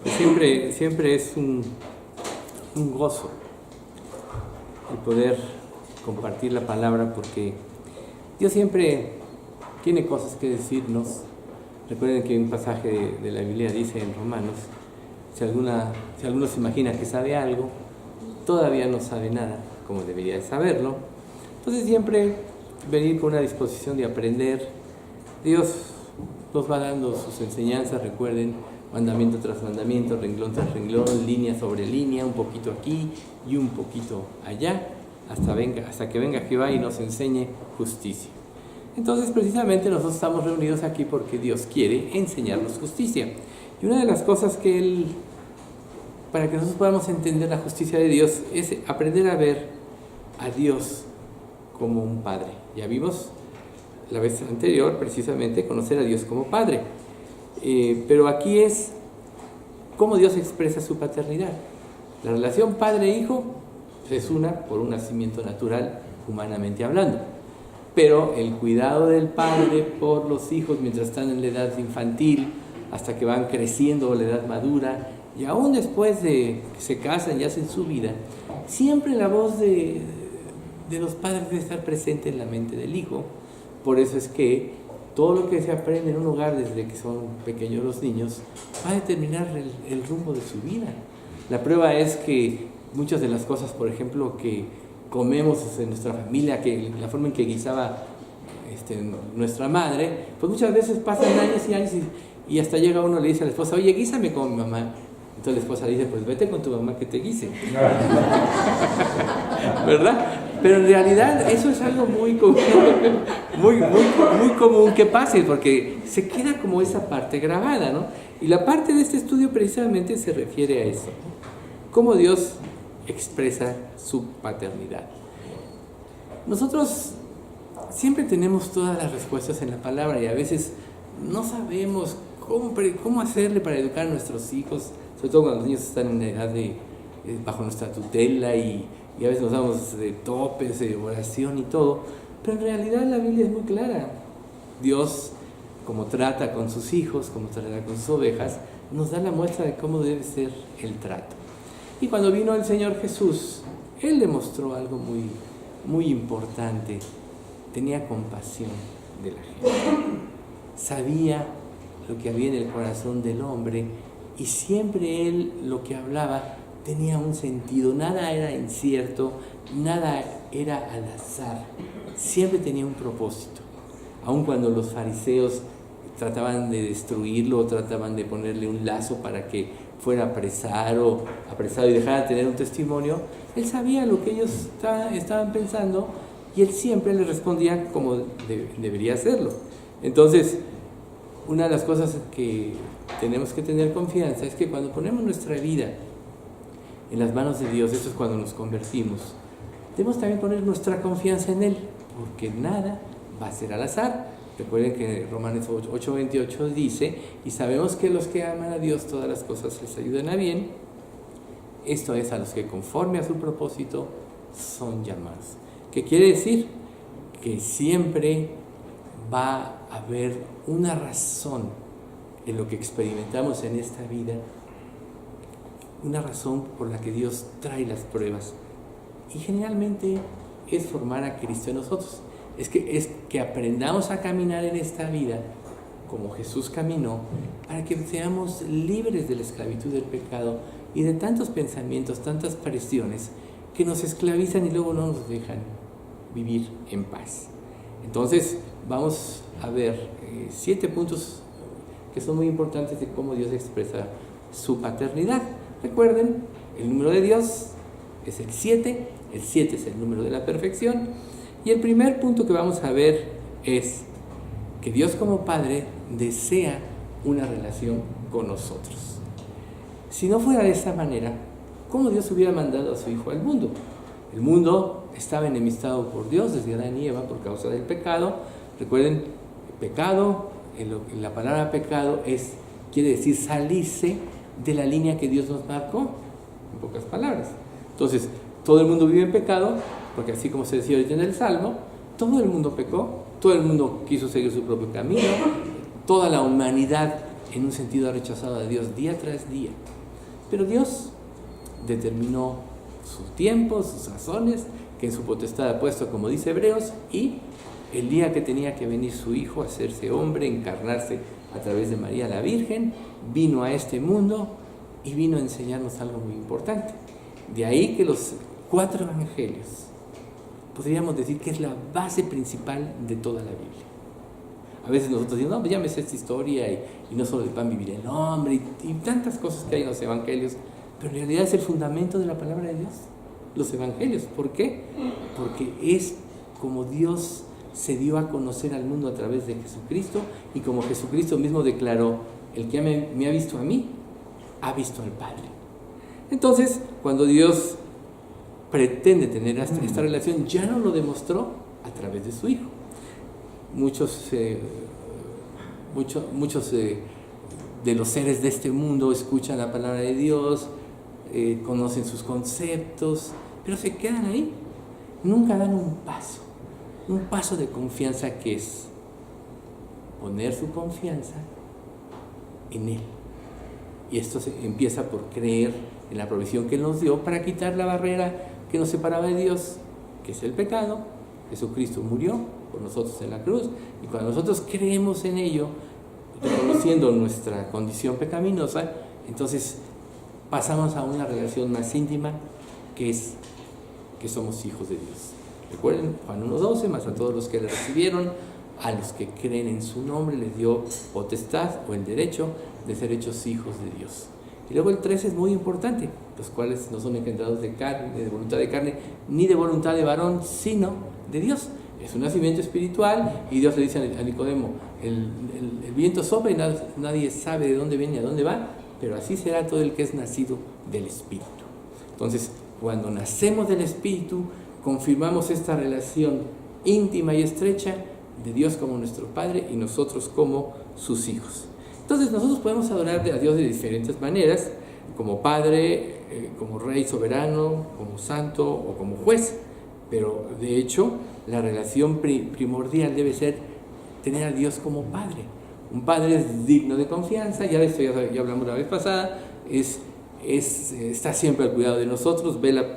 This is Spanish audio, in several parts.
Siempre es un gozo el poder compartir la palabra, porque Dios siempre tiene cosas que decirnos. Recuerden que un pasaje de la Biblia dice en Romanos, si alguno se imagina que sabe algo, todavía no sabe nada como debería de saberlo. Entonces siempre venir con una disposición de aprender. Dios nos va dando sus enseñanzas, recuerden, mandamiento tras mandamiento, renglón tras renglón, línea sobre línea, un poquito aquí y un poquito allá, hasta que venga Jehová y nos enseñe justicia. Entonces, precisamente nosotros estamos reunidos aquí porque Dios quiere enseñarnos justicia. Y una de las cosas que para que nosotros podamos entender la justicia de Dios, es aprender a ver a Dios como un Padre. Ya vimos la vez anterior, precisamente, conocer a Dios como Padre. Pero aquí es cómo Dios expresa su paternidad. La relación padre-hijo es por un nacimiento natural, humanamente hablando. Pero el cuidado del padre por los hijos mientras están en la edad infantil, hasta que van creciendo a la edad madura, y aún después de que se casan y hacen su vida, siempre la voz de los padres debe estar presente en la mente del hijo. Por eso es que todo lo que se aprende en un hogar desde que son pequeños los niños va a determinar el rumbo de su vida. La prueba es que muchas de las cosas, por ejemplo, que comemos en nuestra familia, que la forma en que guisaba nuestra madre, pues muchas veces pasan años y años y hasta llega uno y le dice a la esposa, oye, guísame como mi mamá. Entonces la esposa dice, pues vete con tu mamá que te guise. ¿Verdad? Pero en realidad eso es algo muy común, muy común que pase, porque se queda como esa parte grabada, ¿no? Y la parte de este estudio precisamente se refiere a eso, ¿no? Cómo Dios expresa su paternidad. Nosotros siempre tenemos todas las respuestas en la palabra y a veces no sabemos cómo hacerle para educar a nuestros hijos, sobre todo cuando los niños están en la edad bajo nuestra tutela y a veces nos damos de topes, de oración y todo, pero en realidad la Biblia es muy clara. Dios, como trata con sus hijos, como trata con sus ovejas, nos da la muestra de cómo debe ser el trato. Y cuando vino el Señor Jesús, Él demostró algo muy, muy importante. Tenía compasión de la gente. Sabía lo que había en el corazón del hombre y siempre Él lo que hablaba tenía un sentido. Nada era incierto, nada era al azar. Siempre tenía un propósito. Aun cuando los fariseos trataban de destruirlo, trataban de ponerle un lazo para que fuera apresado y dejara de tener un testimonio, Él sabía lo que ellos estaban pensando y Él siempre les respondía como debería hacerlo. Entonces, una de las cosas que tenemos que tener confianza es que cuando ponemos nuestra vida en las manos de Dios, eso es cuando nos convertimos, debemos también poner nuestra confianza en Él, porque nada va a ser al azar. Recuerden que Romanos 8:28 dice, y sabemos que los que aman a Dios todas las cosas les ayudan a bien, esto es a los que conforme a su propósito son llamados. ¿Qué quiere decir? Que siempre va a haber una razón en lo que experimentamos en esta vida, una razón por la que Dios trae las pruebas, y generalmente es formar a Cristo en nosotros. Es que aprendamos a caminar en esta vida como Jesús caminó, para que seamos libres de la esclavitud del pecado y de tantos pensamientos, tantas presiones que nos esclavizan y luego no nos dejan vivir en paz. Entonces vamos a ver 7 puntos que son muy importantes de cómo Dios expresa su paternidad. Recuerden, el número de Dios es el 7 es el número de la perfección. Y el primer punto que vamos a ver es que Dios como Padre desea una relación con nosotros. Si no fuera de esta manera, ¿cómo Dios hubiera mandado a su Hijo al mundo? El mundo estaba enemistado por Dios desde Adán y Eva por causa del pecado. Recuerden, pecado, la palabra pecado quiere decir salirse de la línea que Dios nos marcó, en pocas palabras. Entonces, todo el mundo vive en pecado, porque así como se decía ahorita en el Salmo, todo el mundo pecó, todo el mundo quiso seguir su propio camino, toda la humanidad en un sentido ha rechazado a Dios día tras día. Pero Dios determinó su tiempo, sus razones, que en su potestad ha puesto, como dice Hebreos, y el día que tenía que venir su Hijo a hacerse hombre, encarnarse a través de María la Virgen, vino a este mundo y vino a enseñarnos algo muy importante. De ahí que los 4 evangelios podríamos decir que es la base principal de toda la Biblia. A veces nosotros decimos, no, pues ya me sé esta historia y no solo de pan vivir el hombre y tantas cosas que hay en los evangelios, pero en realidad es el fundamento de la palabra de Dios, los evangelios. ¿Por qué? Porque es como Dios se dio a conocer al mundo a través de Jesucristo, y como Jesucristo mismo declaró, el que me ha visto a mí, ha visto al Padre. Entonces, cuando Dios pretende tener esta relación, ya no lo demostró a través de su Hijo. Muchos de los seres de este mundo escuchan la palabra de Dios, conocen sus conceptos, pero se quedan ahí. Nunca dan un paso de confianza, que es poner su confianza en Él. Y esto empieza por creer en la provisión que Él nos dio para quitar la barrera que nos separaba de Dios, que es el pecado. Jesucristo murió por nosotros en la cruz, y cuando nosotros creemos en ello, reconociendo nuestra condición pecaminosa, entonces pasamos a una relación más íntima, que es que somos hijos de Dios. Recuerden Juan 1:12, más a todos los que le recibieron, a los que creen en su nombre, les dio potestad o el derecho de ser hechos hijos de Dios. Y luego el 13 es muy importante, los cuales no son engendrados de carne, de voluntad de carne, ni de voluntad de varón, sino de Dios. Es un nacimiento espiritual, y Dios le dice a Nicodemo, el viento sopla y nadie sabe de dónde viene y a dónde va, pero así será todo el que es nacido del Espíritu. Entonces, cuando nacemos del Espíritu, confirmamos esta relación íntima y estrecha de Dios como nuestro Padre y nosotros como sus hijos. Entonces nosotros podemos adorar a Dios de diferentes maneras, como Padre, como Rey soberano, como Santo o como Juez, pero de hecho la relación primordial debe ser tener a Dios como Padre. Un Padre es digno de confianza, ya hablamos la vez pasada, está siempre al cuidado de nosotros, vela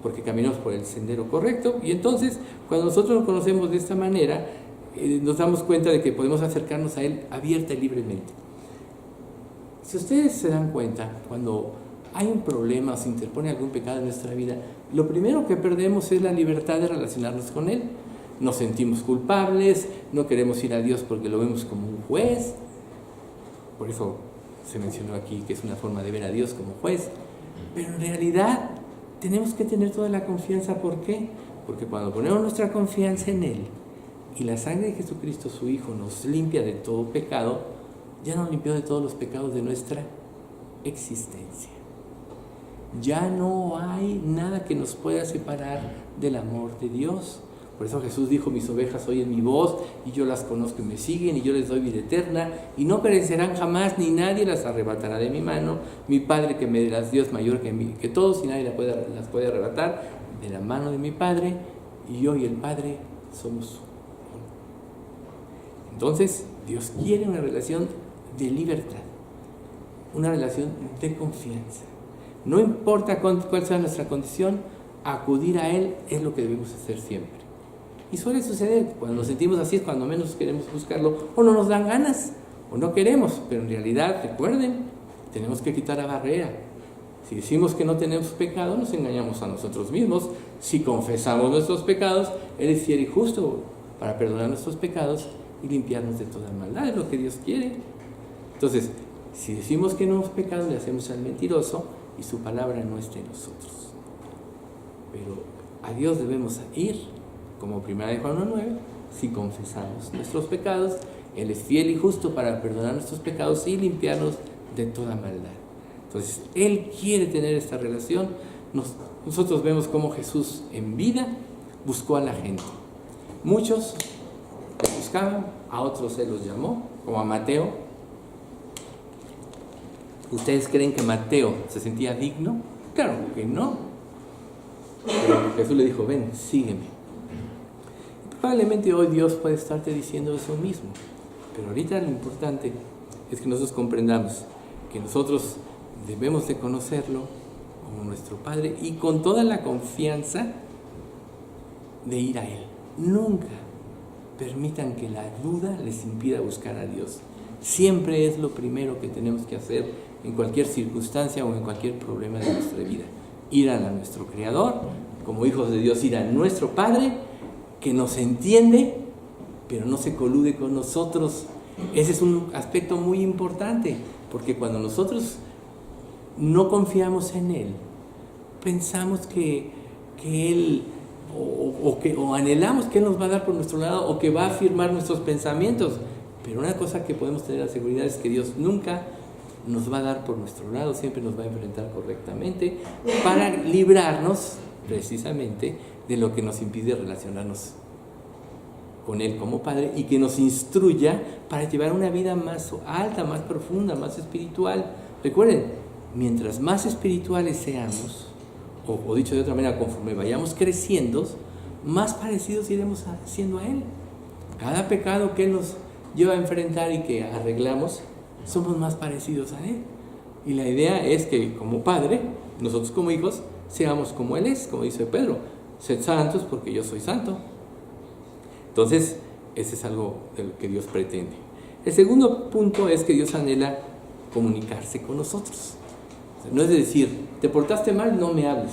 porque caminamos por el sendero correcto, y entonces cuando nosotros lo conocemos de esta manera, nos damos cuenta de que podemos acercarnos a Él abierta y libremente. Si ustedes se dan cuenta, cuando hay un problema o se interpone algún pecado en nuestra vida, lo primero que perdemos es la libertad de relacionarnos con Él. Nos sentimos culpables, no queremos ir a Dios porque lo vemos como un juez. Por eso se mencionó aquí que es una forma de ver a Dios como juez. Pero en realidad tenemos que tener toda la confianza. ¿Por qué? Porque cuando ponemos nuestra confianza en Él, y la sangre de Jesucristo, su Hijo, nos limpia de todo pecado, ya nos limpió de todos los pecados de nuestra existencia. Ya no hay nada que nos pueda separar del amor de Dios. Por eso Jesús dijo, mis ovejas oyen mi voz, y yo las conozco y me siguen, y yo les doy vida eterna, y no perecerán jamás, ni nadie las arrebatará de mi mano. Mi Padre que me las dio es mayor que todos, y nadie las puede arrebatar de la mano de mi Padre, y yo y el Padre somos uno. Entonces, Dios quiere una relación de libertad, una relación de confianza. No importa cuál sea nuestra condición, acudir a Él es lo que debemos hacer siempre. Y suele suceder, cuando nos sentimos así es cuando menos queremos buscarlo, o no nos dan ganas, o no queremos, pero en realidad, recuerden, tenemos que quitar la barrera. Si decimos que no tenemos pecado, nos engañamos a nosotros mismos. Si confesamos nuestros pecados, Él es fiel y justo para perdonar nuestros pecados y limpiarnos de toda maldad, es lo que Dios quiere. Entonces, si decimos que no hemos pecado, le hacemos al mentiroso y su palabra no está en nosotros. Pero a Dios debemos ir, como 1 Juan 1:9, si confesamos nuestros pecados, Él es fiel y justo para perdonar nuestros pecados y limpiarnos de toda maldad. Entonces, Él quiere tener esta relación. Nosotros vemos cómo Jesús en vida buscó a la gente. Muchos lo buscaban, a otros Él los llamó, como a Mateo. ¿Ustedes creen que Mateo se sentía digno? Claro que no. Pero Jesús le dijo, ven, sígueme. Probablemente hoy Dios puede estarte diciendo eso mismo. Pero ahorita lo importante es que nosotros comprendamos que nosotros debemos de conocerlo como nuestro Padre y con toda la confianza de ir a Él. Nunca permitan que la duda les impida buscar a Dios. Siempre es lo primero que tenemos que hacer en cualquier circunstancia o en cualquier problema de nuestra vida. Ir a nuestro Creador, como hijos de Dios, ir a nuestro Padre, que nos entiende, pero no se colude con nosotros. Ese es un aspecto muy importante, porque cuando nosotros no confiamos en Él, pensamos que Él, o anhelamos que Él nos va a dar por nuestro lado, o que va a afirmar nuestros pensamientos. Pero una cosa que podemos tener la seguridad es que Dios nunca nos va a dar por nuestro lado, siempre nos va a enfrentar correctamente para librarnos precisamente de lo que nos impide relacionarnos con Él como Padre y que nos instruya para llevar una vida más alta, más profunda, más espiritual. Recuerden, mientras más espirituales seamos, o dicho de otra manera, conforme vayamos creciendo, más parecidos iremos siendo a Él. Cada pecado que Él nos lleva a enfrentar y que arreglamos, somos más parecidos a Él. Y la idea es que como Padre, nosotros como hijos, seamos como Él es, como dice Pedro, sed santos porque yo soy santo. Entonces, ese es algo de lo que Dios pretende. El segundo punto es que Dios anhela comunicarse con nosotros. O sea, no es decir, te portaste mal, no me hables.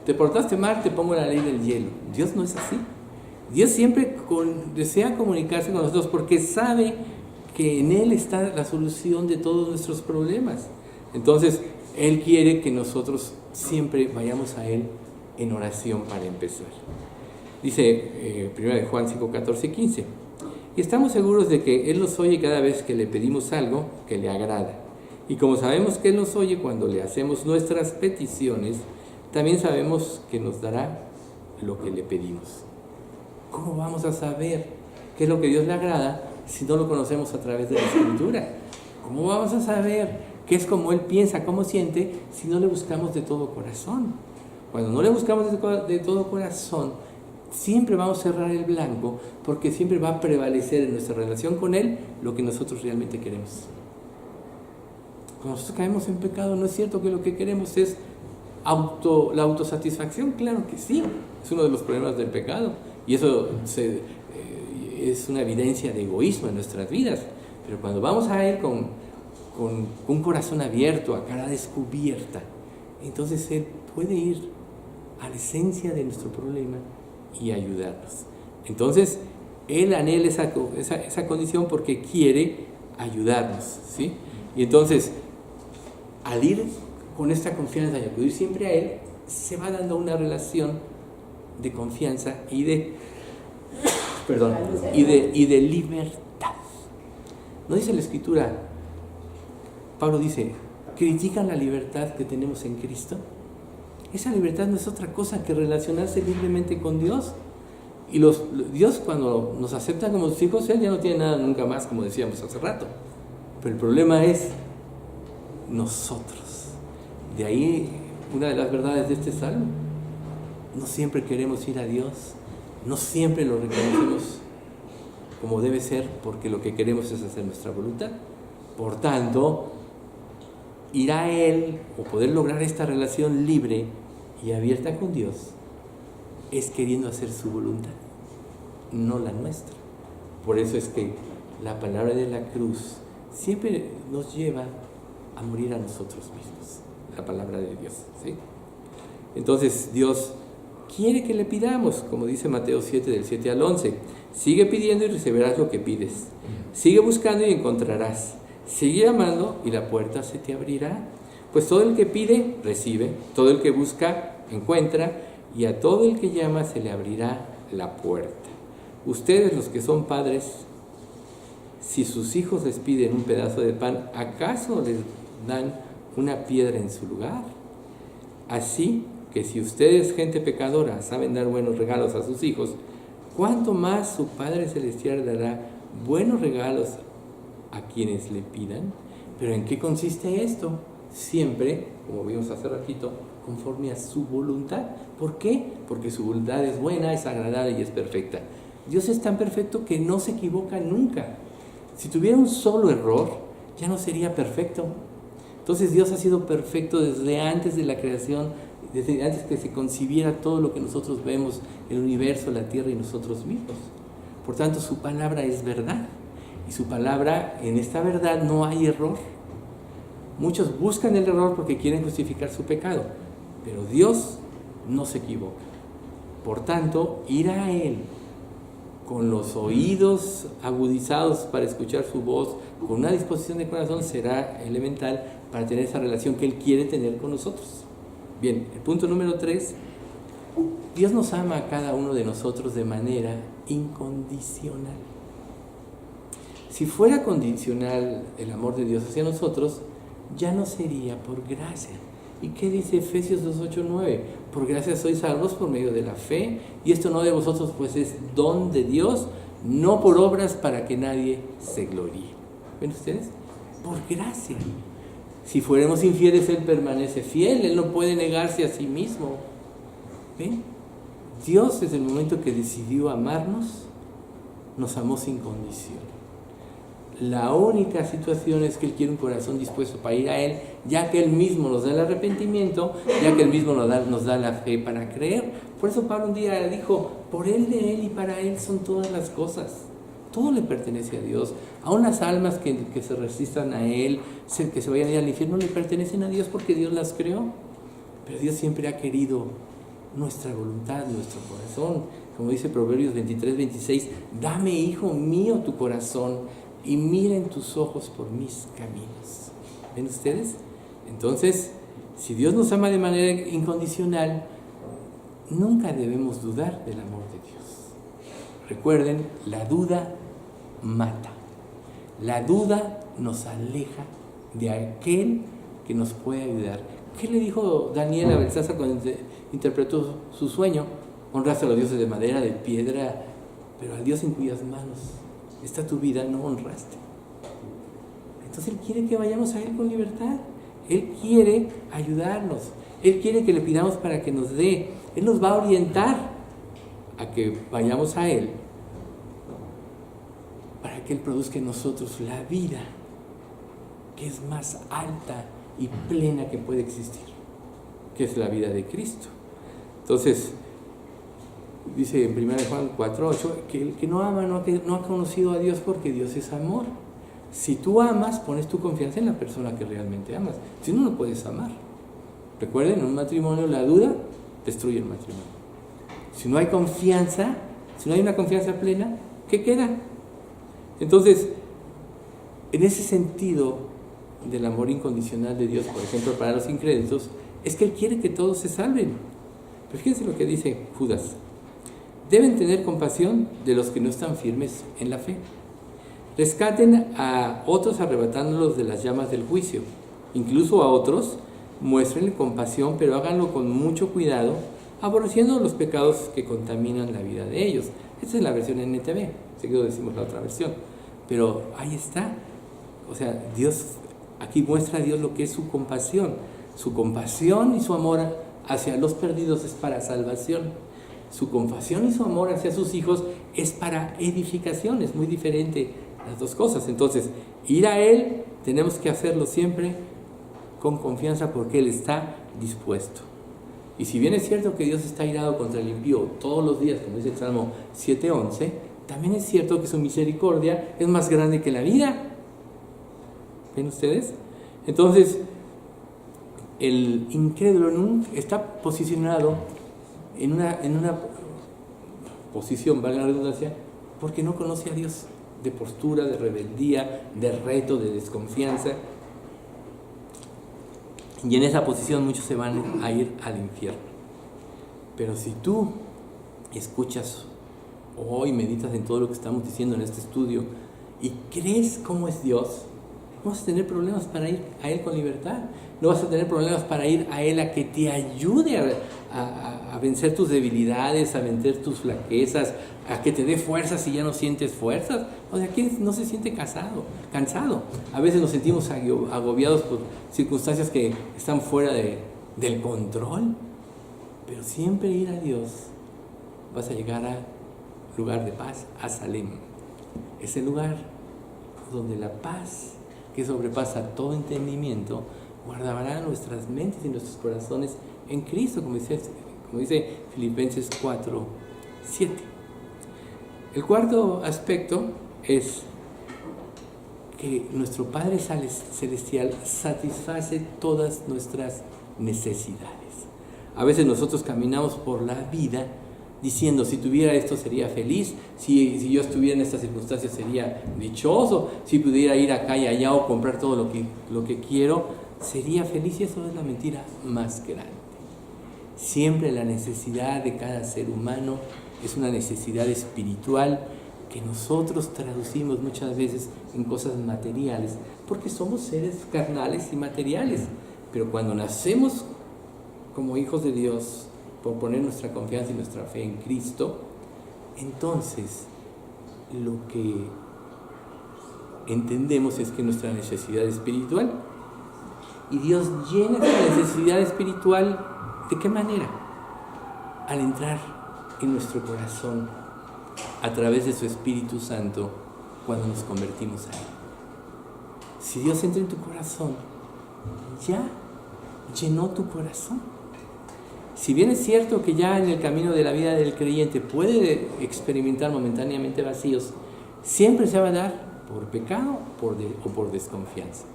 Te portaste mal, te pongo la ley del hielo. Dios no es así. Dios siempre desea comunicarse con nosotros porque sabe que en Él está la solución de todos nuestros problemas. Entonces, Él quiere que nosotros siempre vayamos a Él en oración para empezar. Dice 1 Juan 5, 14 y 15. Y estamos seguros de que Él nos oye cada vez que le pedimos algo que le agrada. Y como sabemos que Él nos oye cuando le hacemos nuestras peticiones, también sabemos que nos dará lo que le pedimos. ¿Cómo vamos a saber qué es lo que Dios le agrada si no lo conocemos a través de la Escritura? ¿Cómo vamos a saber qué es como Él piensa, cómo siente, si no le buscamos de todo corazón? Cuando no le buscamos de todo corazón, siempre vamos a cerrar el blanco, porque siempre va a prevalecer en nuestra relación con Él lo que nosotros realmente queremos. Cuando nosotros caemos en pecado, ¿no es cierto que lo que queremos es la autosatisfacción? Claro que sí, es uno de los problemas del pecado, y eso es una evidencia de egoísmo en nuestras vidas. Pero cuando vamos a Él con un corazón abierto, a cara descubierta, entonces Él puede ir a la esencia de nuestro problema y ayudarnos. Entonces, Él anhela esa condición porque quiere ayudarnos, ¿sí? Y entonces, al ir con esta confianza y acudir siempre a Él, se va dando una relación de confianza y de libertad. ¿No dice la Escritura? Pablo dice, ¿critican la libertad que tenemos en Cristo? Esa libertad no es otra cosa que relacionarse libremente con Dios. Y Dios, cuando nos acepta como sus hijos, Él ya no tiene nada nunca más, como decíamos hace rato. Pero el problema es nosotros. De ahí una de las verdades de este salmo. No siempre queremos ir a Dios, no siempre lo reconocemos como debe ser, porque lo que queremos es hacer nuestra voluntad. Por tanto, ir a Él o poder lograr esta relación libre y abierta con Dios es queriendo hacer su voluntad, no la nuestra. Por eso es que la palabra de la cruz siempre nos lleva a morir a nosotros mismos, la palabra de Dios, ¿sí? Entonces Dios quiere que le pidamos, como dice Mateo 7, del 7 al 11. Sigue pidiendo y recibirás lo que pides. Sigue buscando y encontrarás. Sigue llamando y la puerta se te abrirá. Pues todo el que pide, recibe. Todo el que busca, encuentra. Y a todo el que llama se le abrirá la puerta. Ustedes, los que son padres, si sus hijos les piden un pedazo de pan, ¿acaso les dan una piedra en su lugar? Así que si ustedes, gente pecadora, saben dar buenos regalos a sus hijos, ¿cuánto más su Padre Celestial dará buenos regalos a quienes le pidan? ¿Pero en qué consiste esto? Siempre, como vimos hace ratito, conforme a su voluntad. ¿Por qué? Porque su voluntad es buena, es agradable y es perfecta. Dios es tan perfecto que no se equivoca nunca. Si tuviera un solo error, ya no sería perfecto. Entonces Dios ha sido perfecto desde antes de la creación, desde antes que se concibiera todo lo que nosotros vemos, el universo, la tierra y nosotros mismos. Por tanto, su palabra es verdad. Y su palabra, en esta verdad no hay error. Muchos buscan el error porque quieren justificar su pecado, pero Dios no se equivoca. Por tanto, ir a Él con los oídos agudizados para escuchar su voz, con una disposición de corazón, será elemental para tener esa relación que Él quiere tener con nosotros. Bien, el punto número 3, Dios nos ama a cada uno de nosotros de manera incondicional. Si fuera condicional el amor de Dios hacia nosotros, ya no sería por gracia. ¿Y qué dice Efesios 2:8-9? Por gracia sois salvos por medio de la fe, y esto no de vosotros, pues es don de Dios, no por obras para que nadie se gloríe. ¿Ven ustedes? Por gracia. Si fuéramos infieles, Él permanece fiel, Él no puede negarse a sí mismo. ¿Ven? Dios, desde el momento que decidió amarnos, nos amó sin condición. La única situación es que Él quiere un corazón dispuesto para ir a Él, ya que Él mismo nos da el arrepentimiento, ya que Él mismo nos da la fe para creer. Por eso Pablo un día dijo, por Él, de Él y para Él son todas las cosas. Todo le pertenece a Dios. Aún las almas que se resistan a Él, que se vayan a ir al infierno, le pertenecen a Dios porque Dios las creó. Pero Dios siempre ha querido nuestra voluntad, nuestro corazón. Como dice Proverbios 23-26, dame, hijo mío, tu corazón, y miren tus ojos por mis caminos. ¿Ven ustedes? Entonces, si Dios nos ama de manera incondicional, nunca debemos dudar del amor de Dios. Recuerden, la duda mata. La duda nos aleja de aquel que nos puede ayudar. ¿Qué le dijo Daniel a Belsasar cuando interpretó su sueño? Honraste a los dioses de madera, de piedra, pero al Dios en cuyas manos está tu vida no honraste. Entonces Él quiere que vayamos a Él con libertad. Él quiere ayudarnos. Él quiere que le pidamos para que nos dé. Él nos va a orientar a que vayamos a Él, para que Él produzca en nosotros la vida que es más alta y plena que puede existir, que es la vida de Cristo. Entonces, dice en 1 Juan 4:8 que el que no ama no ha conocido a Dios, porque Dios es amor. Si tú amas, pones tu confianza en la persona que realmente amas. Si no, no puedes amar. Recuerden, en un matrimonio la duda destruye el matrimonio. Si no hay confianza, si no hay una confianza plena, ¿qué queda? Entonces, en ese sentido del amor incondicional de Dios, por ejemplo, para los incrédulos, es que Él quiere que todos se salven. Pero fíjense lo que dice Judas. Deben tener compasión de los que no están firmes en la fe. Rescaten a otros arrebatándolos de las llamas del juicio. Incluso a otros, muéstrenle compasión, pero háganlo con mucho cuidado, aborreciendo los pecados que contaminan la vida de ellos. Esta es la versión NTV, seguido decimos la otra versión. Pero ahí está. O sea, Dios, aquí muestra a Dios lo que es su compasión. Su compasión y su amor hacia los perdidos es para salvación. Su compasión y su amor hacia sus hijos es para edificación. Es muy diferente las dos cosas. Entonces, ir a Él tenemos que hacerlo siempre con confianza, porque Él está dispuesto. Y si bien es cierto que Dios está irado contra el impío todos los días, como dice el Salmo 7:11, también es cierto que su misericordia es más grande que la vida. ¿Ven ustedes? Entonces, el incrédulo está posicionado en una posición, valga la redundancia, porque no conoce a Dios, de postura, de rebeldía, de reto, de desconfianza. Y en esa posición muchos se van a ir al infierno. Pero si tú escuchas hoy, meditas en todo lo que estamos diciendo en este estudio y crees cómo es Dios, no vas a tener problemas para ir a Él con libertad. No vas a tener problemas para ir a Él a que te ayude a vencer tus debilidades, a vencer tus flaquezas, a que te dé fuerzas si ya no sientes fuerzas. O sea, ¿quién no se siente cansado? A veces nos sentimos agobiados por circunstancias que están fuera del control. Pero siempre ir a Dios, vas a llegar al lugar de paz, a Salem. Ese lugar donde la paz que sobrepasa todo entendimiento guardará nuestras mentes y nuestros corazones en Cristo, como dice Filipenses 4:7. El cuarto aspecto es que nuestro Padre Celestial satisface todas nuestras necesidades. A veces nosotros caminamos por la vida diciendo, si tuviera esto sería feliz, si yo estuviera en estas circunstancias sería dichoso, si pudiera ir acá y allá o comprar todo lo que quiero, sería feliz. Y eso es la mentira más grande. Siempre la necesidad de cada ser humano es una necesidad espiritual que nosotros traducimos muchas veces en cosas materiales, porque somos seres carnales y materiales. Pero cuando nacemos como hijos de Dios, por poner nuestra confianza y nuestra fe en Cristo, entonces lo que entendemos es que nuestra necesidad espiritual, y Dios llena esa necesidad espiritual, ¿de qué manera? Al entrar en nuestro corazón a través de su Espíritu Santo cuando nos convertimos a Él. Si Dios entra en tu corazón, ya llenó tu corazón. Si bien es cierto que ya en el camino de la vida del creyente puede experimentar momentáneamente vacíos, siempre se va a dar por pecado o por desconfianza.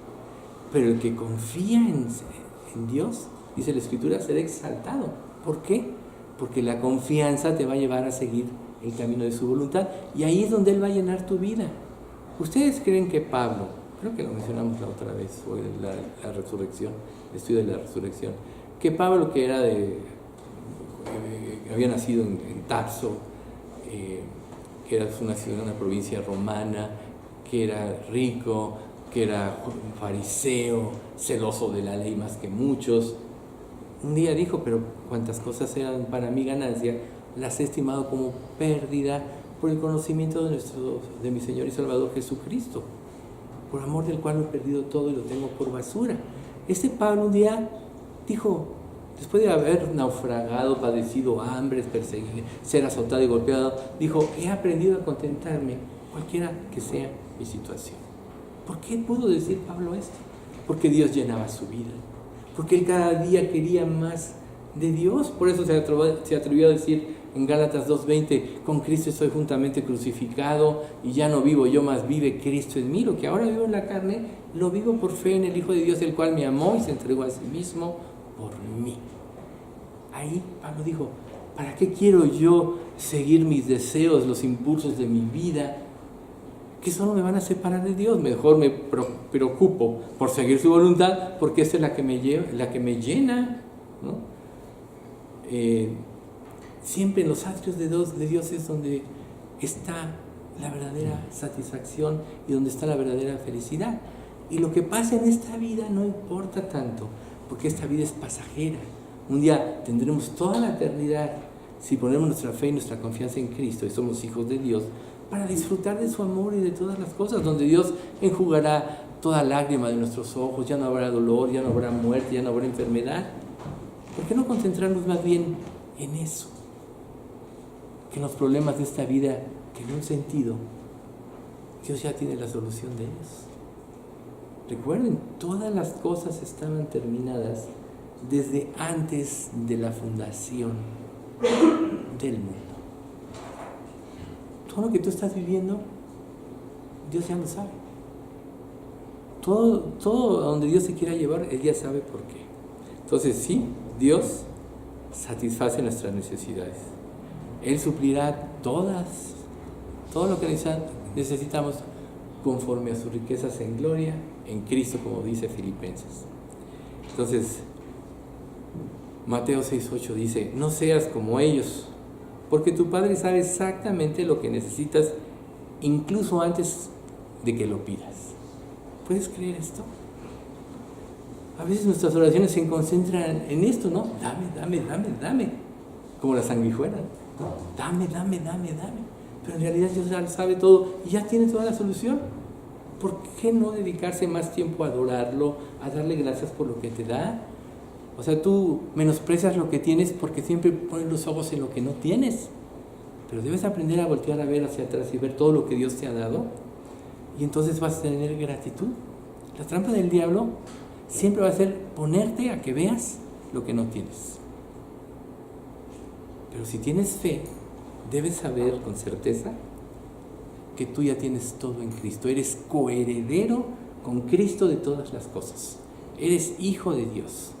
Pero el que confía en Dios, dice la Escritura, será exaltado. ¿Por qué? Porque la confianza te va a llevar a seguir el camino de su voluntad, y ahí es donde Él va a llenar tu vida. ¿Ustedes creen que Pablo, creo que lo mencionamos la otra vez, fue la resurrección, el estudio de la resurrección, que Pablo, que era había nacido en Tarso, que era una ciudad, una provincia romana, que era rico, que era un fariseo, celoso de la ley más que muchos, un día dijo, pero cuantas cosas eran para mi ganancia, las he estimado como pérdida por el conocimiento de mi Señor y Salvador Jesucristo, por amor del cual lo he perdido todo y lo tengo por basura. Este Pablo un día dijo, después de haber naufragado, padecido hambre, perseguido, ser azotado y golpeado, dijo, he aprendido a contentarme cualquiera que sea mi situación. ¿Por qué pudo decir Pablo esto? Porque Dios llenaba su vida, porque él cada día quería más de Dios. Por eso se atrevió a decir en Gálatas 2:20, con Cristo estoy juntamente crucificado y ya no vivo yo, más vive Cristo en mí. Lo que ahora vivo en la carne, lo vivo por fe en el Hijo de Dios, el cual me amó y se entregó a sí mismo por mí. Ahí Pablo dijo, ¿para qué quiero yo seguir mis deseos, los impulsos de mi vida, que solo me van a separar de Dios? Mejor me preocupo por seguir su voluntad, porque esa es la que me llena, ¿no? Siempre en los atrios de Dios es donde está la verdadera satisfacción y donde está la verdadera felicidad. Y lo que pasa en esta vida no importa tanto, porque esta vida es pasajera. Un día tendremos toda la eternidad, si ponemos nuestra fe y nuestra confianza en Cristo y somos hijos de Dios, para disfrutar de su amor y de todas las cosas, donde Dios enjugará toda lágrima de nuestros ojos, ya no habrá dolor, ya no habrá muerte, ya no habrá enfermedad. ¿Por qué no concentrarnos más bien en eso? Que en los problemas de esta vida, que en un sentido, Dios ya tiene la solución de ellos. Recuerden, todas las cosas estaban terminadas desde antes de la fundación del mundo. Todo lo que tú estás viviendo, Dios ya lo sabe. Todo a donde Dios se quiera llevar, Él ya sabe por qué. Entonces sí, Dios satisface nuestras necesidades. Él suplirá todo lo que necesitamos conforme a sus riquezas en gloria en Cristo, como dice Filipenses. Entonces, Mateo 6:8 dice, no seas como ellos, porque tu Padre sabe exactamente lo que necesitas, incluso antes de que lo pidas. ¿Puedes creer esto? A veces nuestras oraciones se concentran en esto, ¿no? Dame, como la sanguijuela, ¿no? Dame. Pero en realidad Dios ya sabe todo y ya tiene toda la solución. ¿Por qué no dedicarse más tiempo a adorarlo, a darle gracias por lo que te da? O sea, tú menosprecias lo que tienes porque siempre pones los ojos en lo que no tienes. Pero debes aprender a voltear a ver hacia atrás y ver todo lo que Dios te ha dado. Y entonces vas a tener gratitud. La trampa del diablo siempre va a ser ponerte a que veas lo que no tienes. Pero si tienes fe, debes saber con certeza que tú ya tienes todo en Cristo. Eres coheredero con Cristo de todas las cosas. Eres hijo de Dios.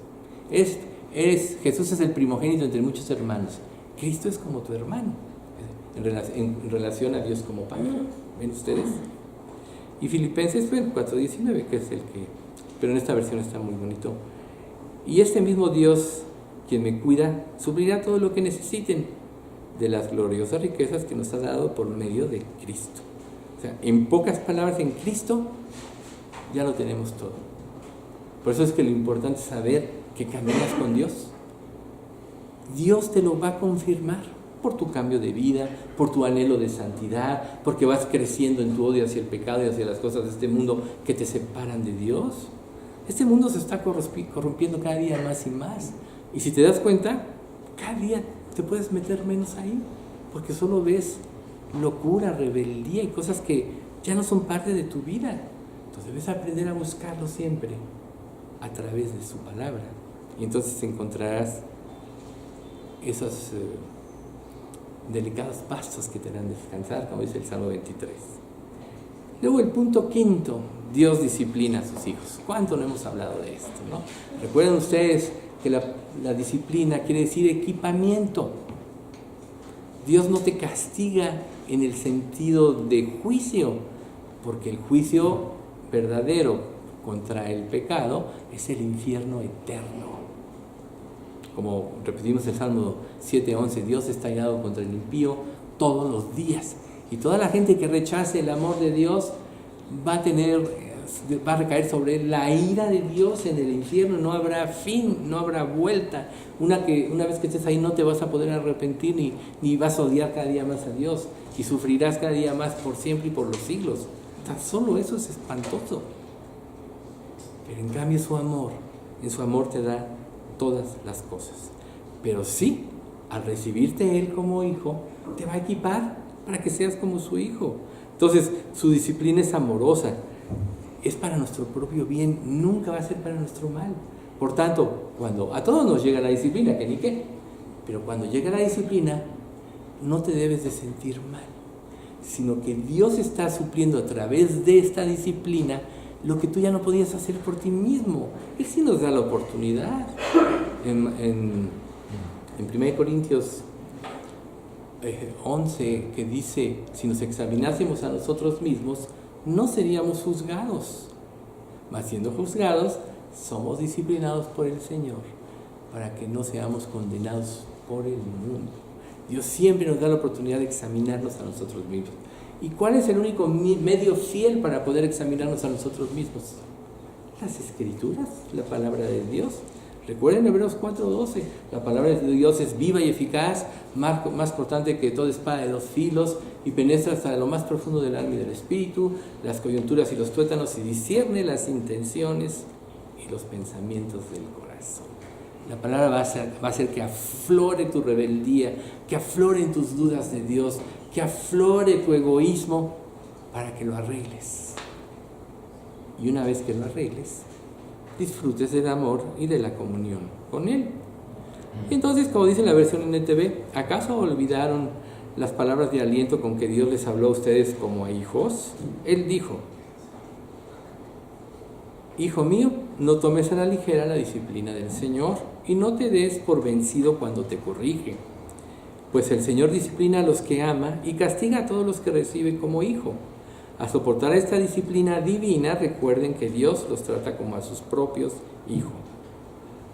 Jesús es el primogénito entre muchos hermanos. Cristo es como tu hermano en relación a Dios como Padre. ¿Ven ustedes? Y Filipenses 4:19, que es el que, pero en esta versión está muy bonito. Y este mismo Dios, quien me cuida, suplirá todo lo que necesiten de las gloriosas riquezas que nos ha dado por medio de Cristo. O sea, en pocas palabras, en Cristo ya lo tenemos todo. Por eso es que lo importante es saber que caminas con Dios. Dios te lo va a confirmar por tu cambio de vida, por tu anhelo de santidad, porque vas creciendo en tu odio hacia el pecado y hacia las cosas de este mundo que te separan de Dios. Este mundo se está corrompiendo cada día más y más. Y si te das cuenta, cada día te puedes meter menos ahí, porque solo ves locura, rebeldía y cosas que ya no son parte de tu vida. Entonces debes aprender a buscarlo siempre a través de su palabra. Y entonces encontrarás esos delicados pastos que te harán descansar, como dice el Salmo 23. Luego el punto quinto, Dios disciplina a sus hijos. ¿Cuánto no hemos hablado de esto, no? Recuerden ustedes que la disciplina quiere decir equipamiento. Dios no te castiga en el sentido de juicio, porque el juicio verdadero contra el pecado es el infierno eterno. Como repetimos el Salmo 7:11, Dios está airado contra el impío todos los días. Y toda la gente que rechace el amor de Dios va a recaer sobre él la ira de Dios en el infierno. No habrá fin, no habrá vuelta. Una vez que estés ahí no te vas a poder arrepentir ni vas a odiar cada día más a Dios. Y sufrirás cada día más por siempre y por los siglos. Tan solo eso es espantoso. Pero en cambio en su amor te da todas las cosas. Pero sí, al recibirte Él como hijo, te va a equipar para que seas como su hijo. Entonces, su disciplina es amorosa, es para nuestro propio bien, nunca va a ser para nuestro mal. Por tanto, cuando a todos nos llega la disciplina, que ni qué, pero cuando llega la disciplina, no te debes de sentir mal, sino que Dios está supliendo a través de esta disciplina lo que tú ya no podías hacer por ti mismo. Él sí nos da la oportunidad. En 1 Corintios 11, que dice, si nos examinásemos a nosotros mismos, no seríamos juzgados, mas siendo juzgados, somos disciplinados por el Señor, para que no seamos condenados por el mundo. Dios siempre nos da la oportunidad de examinarnos a nosotros mismos. ¿Y cuál es el único medio fiel para poder examinarnos a nosotros mismos? Las Escrituras, la palabra de Dios. Recuerden Hebreos 4:12, la palabra de Dios es viva y eficaz, más cortante que toda espada de dos filos, y penetra hasta lo más profundo del alma y del espíritu, las coyunturas y los tuétanos, y discierne las intenciones y los pensamientos del corazón. La palabra va a hacer que aflore tu rebeldía, que afloren tus dudas de Dios, que aflore tu egoísmo, para que lo arregles. Y una vez que lo arregles, disfrutes del amor y de la comunión con Él. Y entonces, como dice la versión NTV, ¿acaso olvidaron las palabras de aliento con que Dios les habló a ustedes como a hijos? Él dijo: Hijo mío, no tomes a la ligera la disciplina del Señor y no te des por vencido cuando te corrige, pues el Señor disciplina a los que ama y castiga a todos los que recibe como hijo. A soportar esta disciplina divina, recuerden que Dios los trata como a sus propios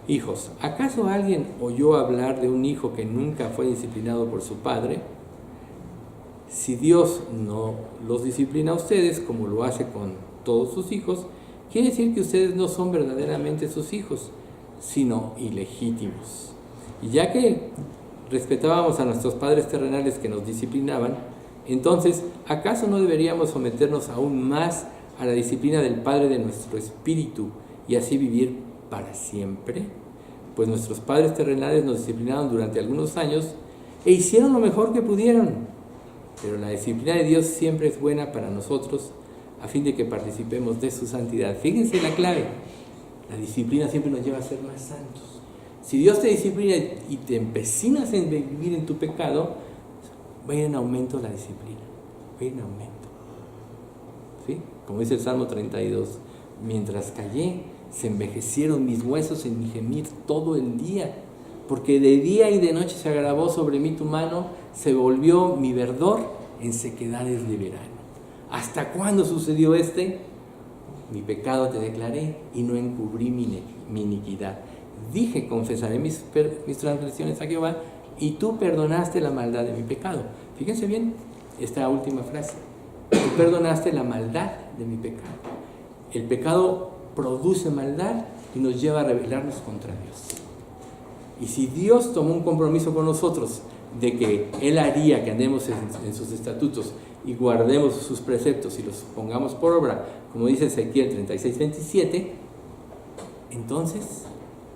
hijos. ¿Acaso alguien oyó hablar de un hijo que nunca fue disciplinado por su padre? Si Dios no los disciplina a ustedes como lo hace con todos sus hijos, quiere decir que ustedes no son verdaderamente sus hijos, sino ilegítimos. Y ya que respetábamos a nuestros padres terrenales que nos disciplinaban, entonces, ¿acaso no deberíamos someternos aún más a la disciplina del Padre de nuestro espíritu y así vivir para siempre? Pues nuestros padres terrenales nos disciplinaron durante algunos años e hicieron lo mejor que pudieron. Pero la disciplina de Dios siempre es buena para nosotros, a fin de que participemos de su santidad. Fíjense la clave. La disciplina siempre nos lleva a ser más santos. Si Dios te disciplina y te empecinas en vivir en tu pecado, va a ir en aumento la disciplina, va a ir en aumento. ¿Sí? Como dice el Salmo 32, mientras callé, se envejecieron mis huesos en mi gemir todo el día, porque de día y de noche se agravó sobre mí tu mano, se volvió mi verdor en sequedades de verano. ¿Hasta cuándo sucedió Mi pecado te declaré y no encubrí mi iniquidad. Dije, confesaré mis transgresiones a Jehová, y tú perdonaste la maldad de mi pecado. Fíjense bien esta última frase. Tú perdonaste la maldad de mi pecado. El pecado produce maldad y nos lleva a rebelarnos contra Dios. Y si Dios tomó un compromiso con nosotros de que Él haría que andemos en sus estatutos y guardemos sus preceptos y los pongamos por obra, como dice Ezequiel 36:27, entonces,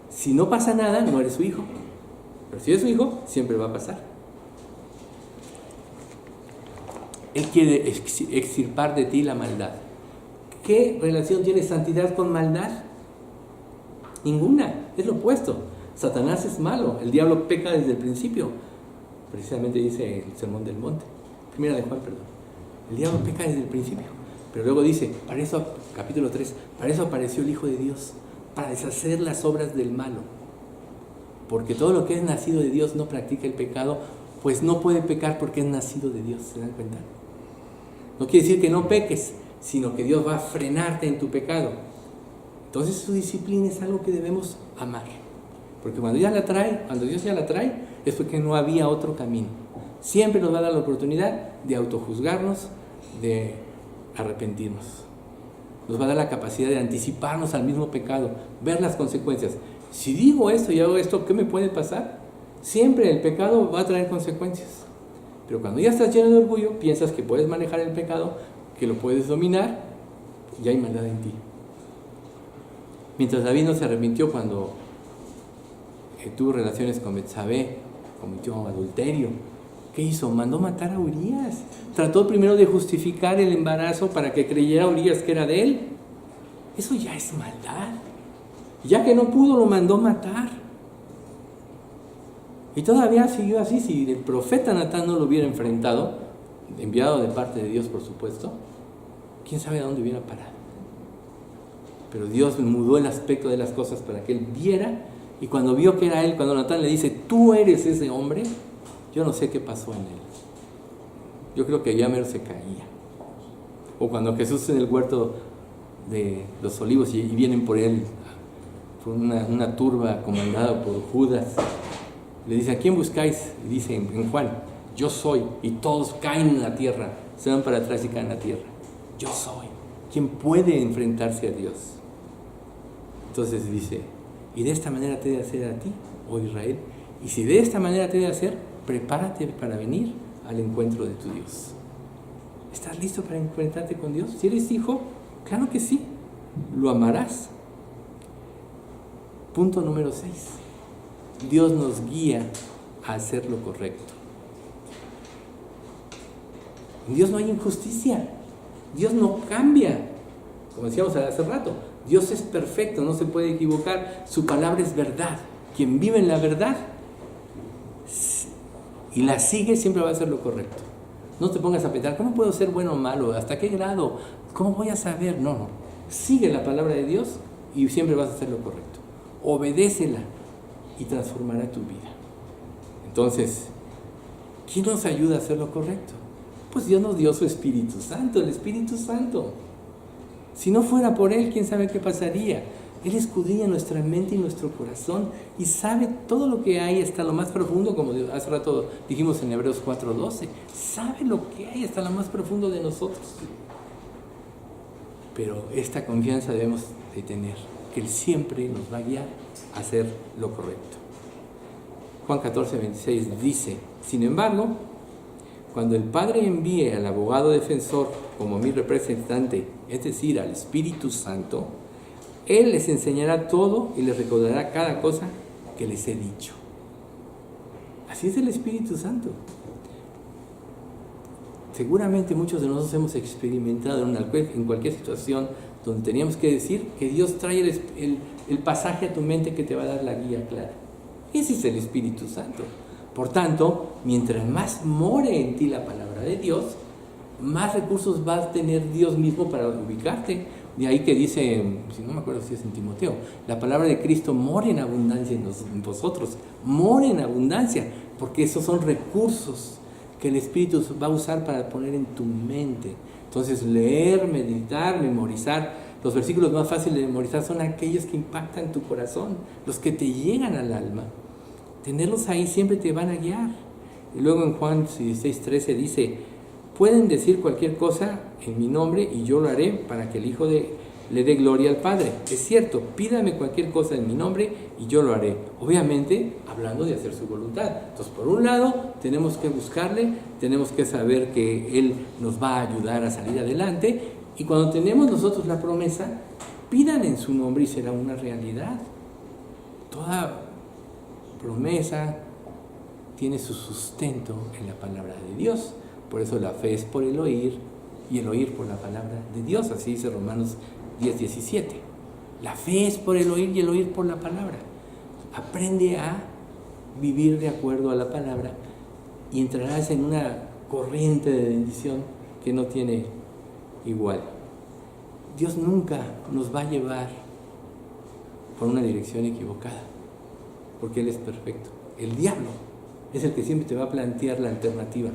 si no pasa nada, no eres su hijo. Pero si eres su hijo, siempre va a pasar. Él quiere extirpar de ti la maldad. ¿Qué relación tiene santidad con maldad? Ninguna, es lo opuesto. Satanás es malo, el diablo peca desde el principio. Precisamente dice el Sermón del Monte, Primera de Juan, perdón. El diablo peca desde el principio. Pero luego dice, para eso, capítulo 3, para eso apareció el Hijo de Dios, para deshacer las obras del malo. Porque todo lo que es nacido de Dios no practica el pecado, pues no puede pecar porque es nacido de Dios. ¿Se dan cuenta? No quiere decir que no peques, sino que Dios va a frenarte en tu pecado. Entonces su disciplina es algo que debemos amar. Porque cuando Dios ya la trae, es porque no había otro camino. Siempre nos va a dar la oportunidad de autojuzgarnos, de arrepentirnos. Nos va a dar la capacidad de anticiparnos al mismo pecado, ver las consecuencias. Si digo esto y hago esto, ¿qué me puede pasar? Siempre el pecado va a traer consecuencias. Pero cuando ya estás lleno de orgullo, piensas que puedes manejar el pecado, que lo puedes dominar, ya hay maldad en ti. Mientras David no se arrepintió cuando tuvo relaciones con Betsabé, cometió adulterio, ¿qué hizo? Mandó matar a Urías. Trató primero de justificar el embarazo para que creyera Urías que era de él. Eso ya es maldad. Ya que no pudo, lo mandó matar. Y todavía siguió así. Si el profeta Natán no lo hubiera enfrentado, enviado de parte de Dios, por supuesto, quién sabe a dónde hubiera parado. Pero Dios mudó el aspecto de las cosas para que él viera, y cuando vio que era él, cuando Natán le dice, tú eres ese hombre, yo no sé qué pasó en él. Yo creo que ya mero se caía. O cuando Jesús en el huerto de los olivos y vienen por él, por una turba comandada por Judas, le dice, ¿a quién buscáis? Y dice en Juan, yo soy. Y todos caen en la tierra, se van para atrás y caen en la tierra. Yo soy. ¿Quién puede enfrentarse a Dios? Entonces dice, y de esta manera te he de hacer a ti, oh Israel. Y si de esta manera te he de hacer, prepárate para venir al encuentro de tu Dios. ¿Estás listo para enfrentarte con Dios? Si eres hijo, claro que sí, lo amarás. Punto número 6. Dios nos guía a hacer lo correcto. En Dios no hay injusticia. Dios no cambia. Como decíamos hace rato, Dios es perfecto, no se puede equivocar. Su palabra es verdad. Quien vive en la verdad y la sigue siempre va a hacer lo correcto. No te pongas a pensar, ¿cómo puedo ser bueno o malo? ¿Hasta qué grado? ¿Cómo voy a saber? No. Sigue la palabra de Dios y siempre vas a hacer lo correcto. Obedécela y transformará tu vida. Entonces, ¿quién nos ayuda a hacer lo correcto? Pues Dios nos dio su Espíritu Santo, el Espíritu Santo. Si no fuera por Él, ¿quién sabe qué pasaría? Él escudriña nuestra mente y nuestro corazón y sabe todo lo que hay hasta lo más profundo, como hace rato dijimos en Hebreos 4:12. Sabe lo que hay hasta lo más profundo de nosotros. Pero esta confianza debemos de tener, que Él siempre nos va a guiar a hacer lo correcto. Juan 14:26 dice, sin embargo, cuando el Padre envíe al abogado defensor como mi representante, es decir, al Espíritu Santo, Él les enseñará todo y les recordará cada cosa que les he dicho. Así es el Espíritu Santo. Seguramente muchos de nosotros hemos experimentado en cualquier situación donde teníamos que decir que Dios trae el pasaje a tu mente que te va a dar la guía clara. Ese es el Espíritu Santo. Por tanto, mientras más more en ti la palabra de Dios, más recursos va a tener Dios mismo para ubicarte. De ahí que dice, si no me acuerdo si es en Timoteo, la palabra de Cristo mora en abundancia en vosotros, mora en abundancia, porque esos son recursos que el Espíritu va a usar para poner en tu mente. Entonces, leer, meditar, memorizar, los versículos más fáciles de memorizar son aquellos que impactan tu corazón, los que te llegan al alma. Tenerlos ahí siempre te van a guiar. Y luego en Juan 16:13 dice, pueden decir cualquier cosa en mi nombre y yo lo haré para que el Hijo le dé gloria al Padre. Es cierto, pídame cualquier cosa en mi nombre y yo lo haré. Obviamente, hablando de hacer su voluntad. Entonces, por un lado, tenemos que buscarle, tenemos que saber que Él nos va a ayudar a salir adelante. Y cuando tenemos nosotros la promesa, pidan en su nombre y será una realidad. Toda promesa tiene su sustento en la palabra de Dios. Por eso la fe es por el oír y el oír por la palabra de Dios. Así dice Romanos 10:17. La fe es por el oír y el oír por la palabra. Aprende a vivir de acuerdo a la palabra y entrarás en una corriente de bendición que no tiene igual. Dios nunca nos va a llevar por una dirección equivocada, porque Él es perfecto. El diablo es el que siempre te va a plantear la alternativa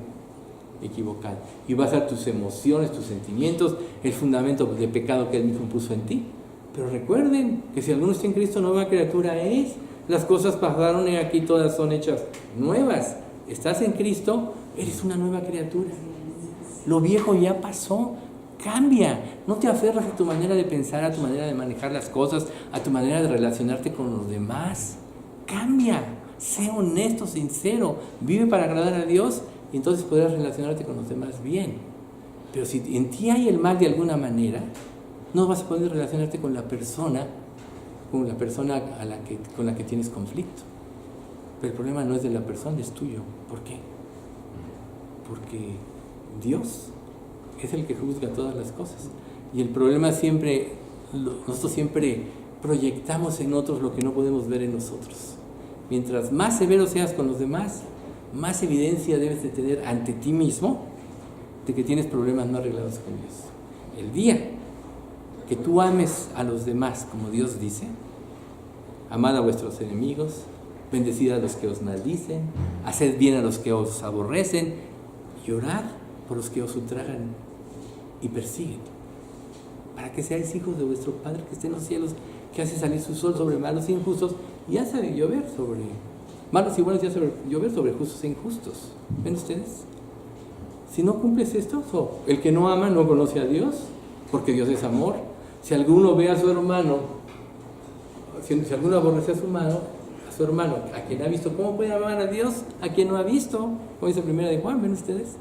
equivocada y va a ser tus emociones, tus sentimientos, el fundamento de pecado que Él mismo puso en ti. Pero recuerden que si alguno está en Cristo, nueva criatura es. Las cosas pasaron y aquí todas son hechas nuevas. Estás en Cristo, eres una nueva criatura. Lo viejo ya pasó. Cambia, no te aferras a tu manera de pensar, a tu manera de manejar las cosas, a tu manera de relacionarte con los demás. Cambia, sé honesto, sincero, vive para agradar a Dios y entonces podrás relacionarte con los demás bien. Pero si en ti hay el mal de alguna manera, no vas a poder relacionarte con la persona con la que tienes conflicto. Pero el problema no es de la persona, es tuyo. ¿Por qué? Porque Dios es el que juzga todas las cosas. Y el problema nosotros siempre proyectamos en otros lo que no podemos ver en nosotros. Mientras más severo seas con los demás, más evidencia debes de tener ante ti mismo de que tienes problemas no arreglados con Dios. El día que tú ames a los demás como Dios dice, amad a vuestros enemigos, bendecid a los que os maldicen, haced bien a los que os aborrecen y orad por los que os ultrajan y persiguen, para que seáis hijos de vuestro Padre que está en los cielos, que hace salir su sol sobre malos e injustos y hace llover sobre malos y buenos, y hace llover sobre justos e injustos. ¿Ven ustedes? Si no cumples esto, el que no ama no conoce a Dios, porque Dios es amor. Si alguno ve a su hermano, si alguno aborrece a su hermano, a quien ha visto, ¿cómo puede amar a Dios a quien no ha visto? Como dice primera de Juan, ¿ven ustedes?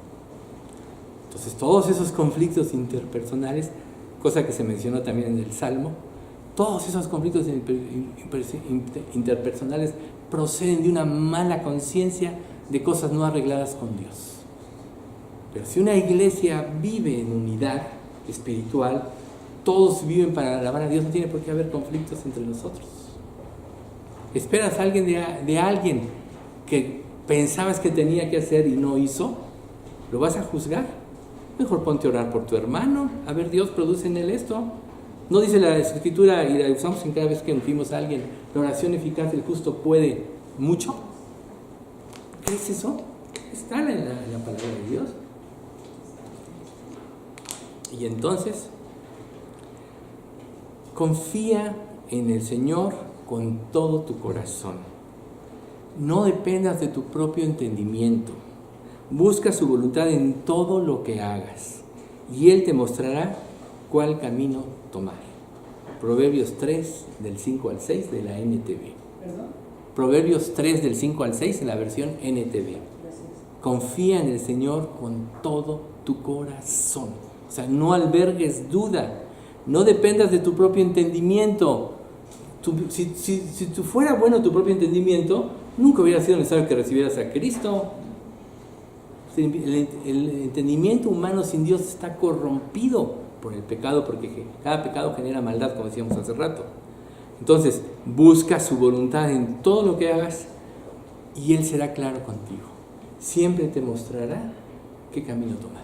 Entonces todos esos conflictos interpersonales, cosa que se mencionó también en el Salmo, todos esos conflictos interpersonales proceden de una mala conciencia de cosas no arregladas con Dios. Pero si una iglesia vive en unidad espiritual, todos viven para alabar a Dios, no tiene por qué haber conflictos entre nosotros. ¿Esperas a alguien de alguien que pensabas que tenía que hacer y no hizo? ¿Lo vas a juzgar? Mejor ponte a orar por tu hermano. A ver, Dios produce en él esto. ¿No dice la Escritura, y la usamos en cada vez que nutrimos a alguien, la oración eficaz del justo puede mucho? ¿Qué es eso? Está en la palabra de Dios. Y entonces, confía en el Señor con todo tu corazón. No dependas de tu propio entendimiento. Busca su voluntad en todo lo que hagas y Él te mostrará cuál camino tomar. Proverbios 3, del 5 al 6 de la NTV. ¿Perdón? Proverbios 3, del 5 al 6 en la versión NTV. Gracias. Confía en el Señor con todo tu corazón. O sea, no albergues duda. No dependas de tu propio entendimiento. Si tú fuera bueno tu propio entendimiento, nunca hubiera sido necesario que recibieras a Cristo. El entendimiento humano sin Dios está corrompido por el pecado, porque cada pecado genera maldad, como decíamos hace rato. Entonces, busca su voluntad en todo lo que hagas y Él será claro contigo. Siempre te mostrará qué camino tomar.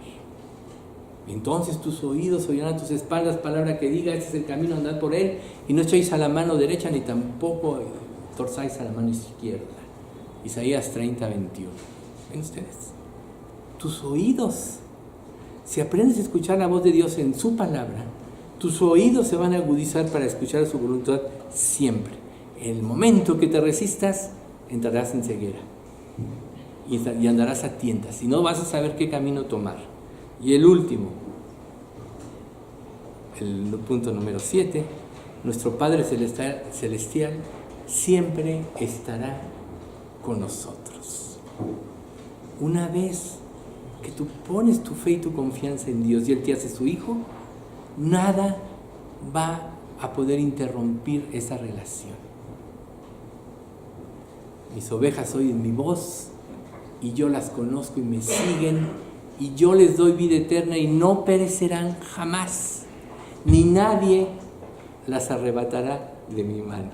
Entonces tus oídos oirán a tus espaldas palabra que diga, este es el camino, andad por él, y no echéis a la mano derecha ni tampoco torzáis a la mano izquierda. Isaías 30, 21. ¿Ven ustedes? Tus oídos, si aprendes a escuchar la voz de Dios en su palabra, tus oídos se van a agudizar para escuchar su voluntad siempre. En el momento que te resistas, entrarás en ceguera y andarás a tientas y no vas a saber qué camino tomar. Y el último, el punto número 7, nuestro Padre Celestial siempre estará con nosotros. Una vez que tú pones tu fe y tu confianza en Dios y Él te hace su hijo, nada va a poder interrumpir esa relación. Mis ovejas oyen mi voz y yo las conozco y me siguen. Y yo les doy vida eterna y no perecerán jamás, ni nadie las arrebatará de mi mano.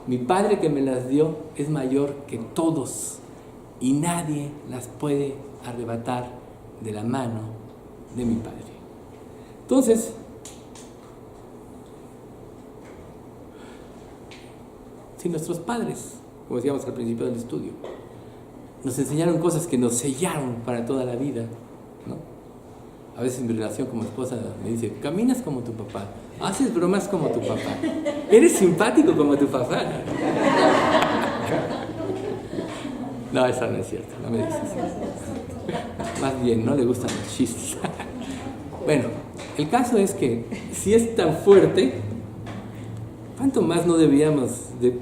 Mi Padre que me las dio es mayor que todos y nadie las puede arrebatar de la mano de mi Padre. Entonces, si nuestros padres, como decíamos al principio del estudio, nos enseñaron cosas que nos sellaron para toda la vida, ¿no? A veces en mi relación como esposa me dice, caminas como tu papá, haces bromas como tu papá, eres simpático como tu papá. No, eso no es cierto, no me dices eso. Más bien, no le gustan los chistes. Bueno, el caso es que si es tan fuerte, ¿cuánto más no deberíamos de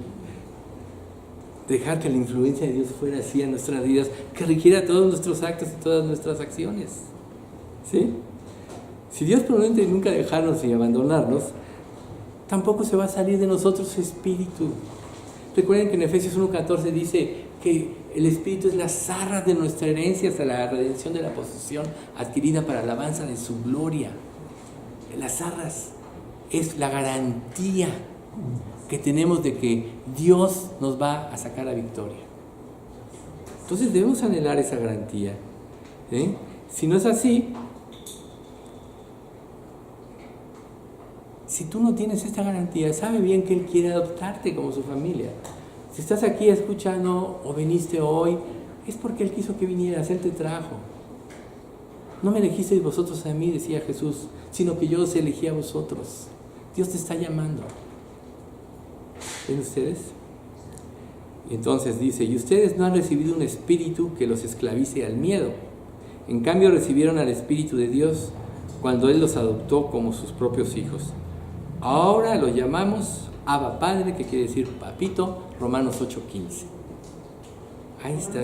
dejar que la influencia de Dios fuera así en nuestras vidas, que rigiera todos nuestros actos y todas nuestras acciones? ¿Sí? Si Dios promete nunca dejarnos y abandonarnos, tampoco se va a salir de nosotros su espíritu. Recuerden que en Efesios 1:14 dice que el espíritu es las arras de nuestra herencia hasta la redención de la posesión adquirida para alabanza de su gloria. Las arras es la garantía que tenemos de que Dios nos va a sacar la victoria. Entonces debemos anhelar esa garantía. Si no es así, si tú no tienes esta garantía, sabe bien que Él quiere adoptarte como su familia. Si estás aquí escuchando o viniste hoy, es porque Él quiso que vinieras, Él te trajo. No me elegisteis vosotros a mí, decía Jesús, sino que yo os elegí a vosotros. Dios te está llamando. ¿Ven ustedes? Y entonces dice, y ustedes no han recibido un espíritu que los esclavice al miedo. En cambio recibieron al Espíritu de Dios cuando Él los adoptó como sus propios hijos. Ahora lo llamamos Abba Padre, que quiere decir papito, Romanos 8:15. Ahí está,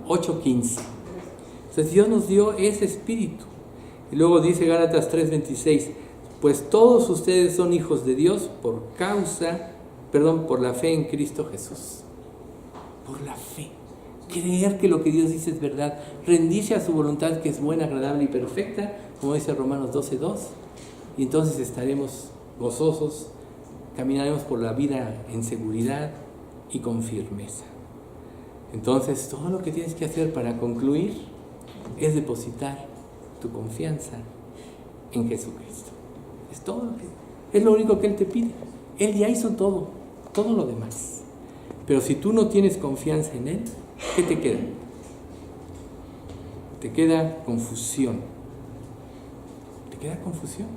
8:15. Entonces Dios nos dio ese espíritu. Y luego dice Gálatas 3:26, pues todos ustedes son hijos de Dios por la fe en Cristo Jesús. Por la fe. Creer que lo que Dios dice es verdad. Rendirse a su voluntad que es buena, agradable y perfecta, como dice Romanos 12:2. Y entonces estaremos gozosos, caminaremos por la vida en seguridad y con firmeza. Entonces, todo lo que tienes que hacer para concluir es depositar tu confianza en Jesucristo. Es todo es lo único que Él te pide. Él ya hizo todo lo demás. Pero si tú no tienes confianza en Él, ¿qué te queda? Te queda confusión. Te queda confusión.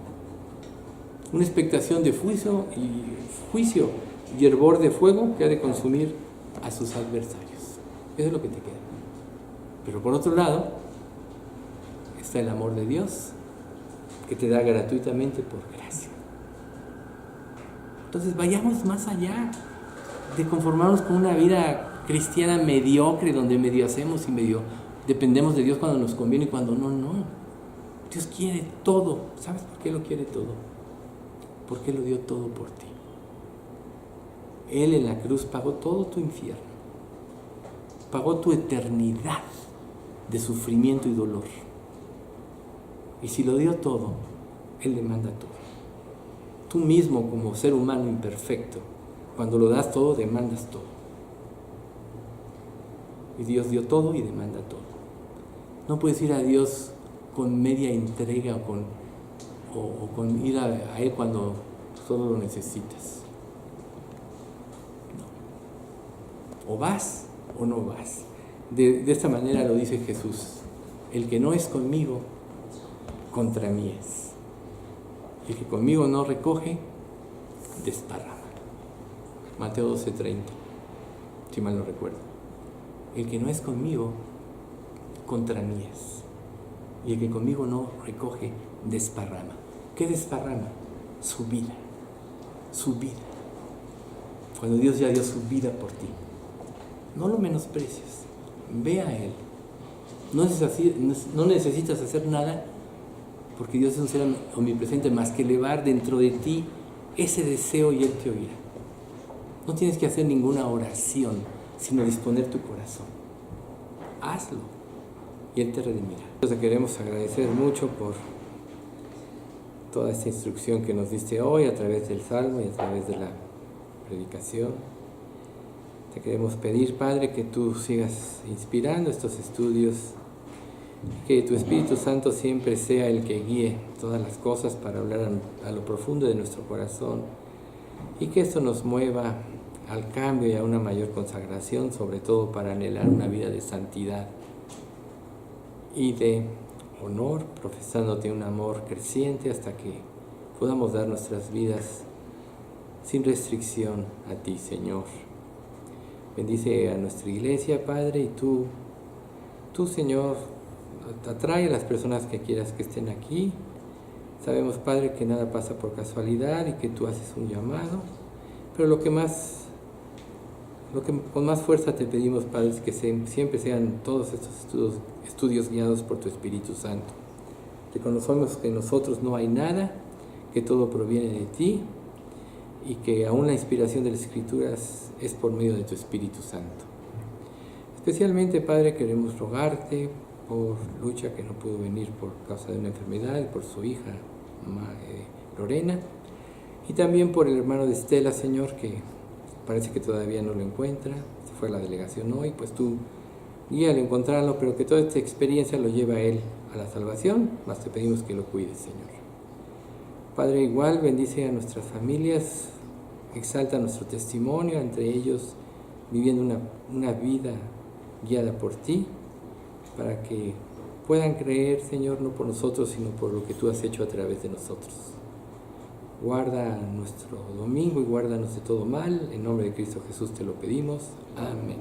Una expectación de juicio y hervor de fuego que ha de consumir a sus adversarios. Eso es lo que te queda. Pero por otro lado, está el amor de Dios que te da gratuitamente por gracia. Entonces vayamos más allá de conformarnos con una vida cristiana mediocre, donde medio hacemos y medio dependemos de Dios cuando nos conviene y cuando no. Dios quiere todo. ¿Sabes por qué lo quiere todo? Porque lo dio todo por ti. Él en la cruz pagó todo tu infierno. Pagó tu eternidad de sufrimiento y dolor. Y si lo dio todo, Él demanda todo. Tú mismo, como ser humano imperfecto, cuando lo das todo, demandas todo. Y Dios dio todo y demanda todo. No puedes ir a Dios con media entrega o con ir a Él cuando solo lo necesitas. No. O vas o no vas. De esta manera lo dice Jesús. El que no es conmigo, contra mí es. El que conmigo no recoge, desparrama. Mateo 12:30, si mal no recuerdo. El que no es conmigo, contra mí es. Y el que conmigo no recoge, desparrama. ¿Qué desparrama? Su vida. Su vida. Cuando Dios ya dio su vida por ti, no lo menosprecies. Ve a Él. No necesitas hacer nada, porque Dios es un ser omnipresente, más que elevar dentro de ti ese deseo y Él te oirá. No tienes que hacer ninguna oración, sino disponer tu corazón. Hazlo y Él te redimirá. Te queremos agradecer mucho por toda esta instrucción que nos diste hoy a través del Salmo y a través de la predicación. Te queremos pedir, Padre, que tú sigas inspirando estos estudios, que tu Espíritu Santo siempre sea el que guíe todas las cosas para hablar a lo profundo de nuestro corazón, y que esto nos mueva al cambio y a una mayor consagración, sobre todo para anhelar una vida de santidad y de honor, profesándote un amor creciente hasta que podamos dar nuestras vidas sin restricción a ti, Señor. Bendice a nuestra iglesia, Padre, y tú, Señor, atrae a las personas que quieras que estén aquí. Sabemos, Padre, que nada pasa por casualidad y que tú haces un llamado, pero lo que con más fuerza te pedimos, Padre, es que siempre sean todos estos estudios guiados por tu Espíritu Santo. Reconocemos que en nosotros no hay nada, que todo proviene de ti, y que aún la inspiración de las Escrituras es por medio de tu Espíritu Santo. Especialmente, Padre, queremos rogarte por Lucha, que no pudo venir por causa de una enfermedad, y por su hija Lorena, y también por el hermano de Estela, Señor, que parece que todavía no lo encuentra. Se fue a la delegación hoy, pues tú guíale a encontrarlo, pero que toda esta experiencia lo lleve a él a la salvación. Más te pedimos que lo cuides, Señor. Padre, igual bendice a nuestras familias, exalta nuestro testimonio, entre ellos viviendo una vida guiada por ti, para que puedan creer, Señor, no por nosotros, sino por lo que tú has hecho a través de nosotros. Guarda nuestro domingo y guárdanos de todo mal. En nombre de Cristo Jesús te lo pedimos. Amén.